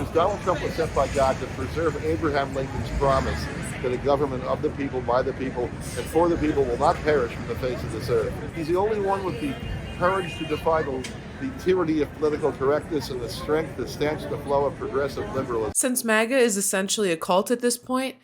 supporters, Donald Trump was sent by God to preserve Abraham Lincoln's promise that a government of the people, by the people, and for the people will not perish from the face of this earth. He's the only one with the courage to defy the tyranny of political correctness and the strength to stanch the flow of progressive liberalism. Since MAGA is essentially a cult at this point,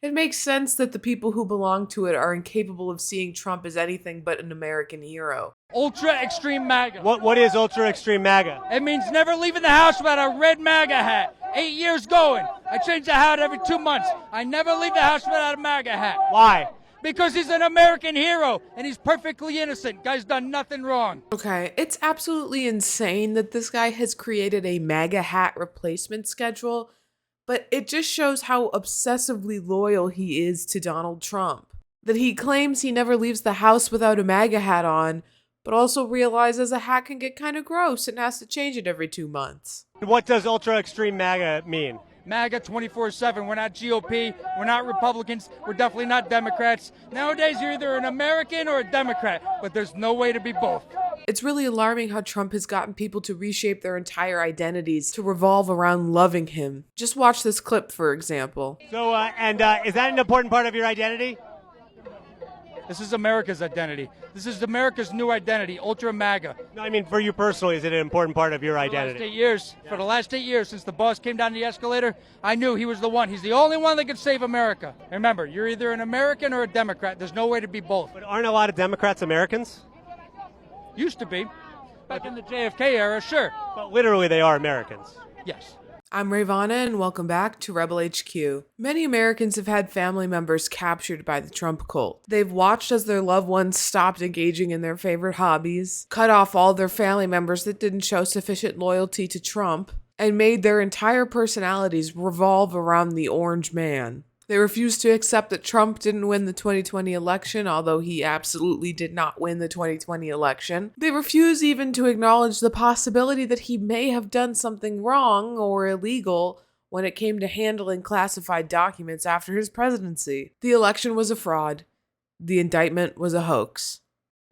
it makes sense that the people who belong to it are incapable of seeing Trump as anything but an American hero. Ultra-Extreme-MAGA. What is Ultra-Extreme-MAGA? It means never leaving the house without a red MAGA hat. 8 years going. I change the hat every 2 months. I never leave the house without a MAGA hat. Why? Because he's an American hero and he's perfectly innocent. Guy's done nothing wrong. Okay, it's absolutely insane that this guy has created a MAGA hat replacement schedule, but it just shows how obsessively loyal he is to Donald Trump. That he claims he never leaves the house without a MAGA hat on, but also realizes a hat can get kind of gross and has to change it every 2 months. What does Ultra-Extreme-MAGA mean? MAGA 24/7. We're not GOP. We're not Republicans. We're definitely not Democrats. Nowadays, you're either an American or a Democrat, but there's no way to be both. It's really alarming how Trump has gotten people to reshape their entire identities to revolve around loving him. Just watch this clip, for example. So, is that an important part of your identity? This is America's identity. This is America's new identity, Ultra MAGA. No, I mean, for you personally, is it an important part of your identity? For the last 8 years, since the boss came down the escalator, I knew he was the one. He's the only one that could save America. Remember, you're either an American or a Democrat. There's no way to be both. But aren't a lot of Democrats Americans? Used to be. Back in the JFK era, sure. But literally, they are Americans. Yes. I'm Rayy Vana, and welcome back to Rebel HQ. Many Americans have had family members captured by the Trump cult. They've watched as their loved ones stopped engaging in their favorite hobbies, cut off all their family members that didn't show sufficient loyalty to Trump, and made their entire personalities revolve around the orange man. They refuse to accept that Trump didn't win the 2020 election, although he absolutely did not win the 2020 election. They refuse even to acknowledge the possibility that he may have done something wrong or illegal when it came to handling classified documents after his presidency. The election was a fraud. The indictment was a hoax.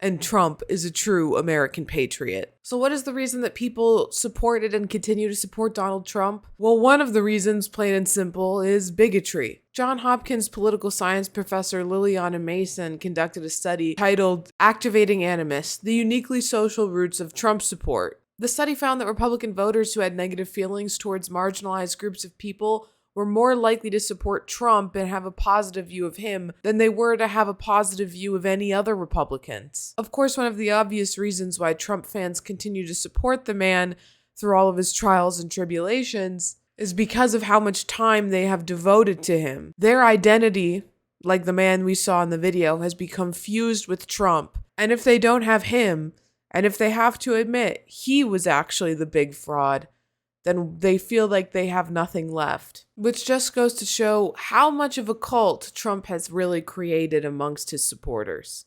And Trump is a true American patriot. So what is the reason that people supported and continue to support Donald Trump? Well, one of the reasons, plain and simple, is bigotry. Johns Hopkins political science professor Liliana Mason conducted a study titled Activating Animus, the Uniquely Social Roots of Trump Support. The study found that Republican voters who had negative feelings towards marginalized groups of people were more likely to support Trump and have a positive view of him than they were to have a positive view of any other Republicans. Of course, one of the obvious reasons why Trump fans continue to support the man through all of his trials and tribulations is because of how much time they have devoted to him. Their identity, like the man we saw in the video, has become fused with Trump. And if they don't have him, and if they have to admit he was actually the big fraud, then they feel like they have nothing left. Which just goes to show how much of a cult Trump has really created amongst his supporters.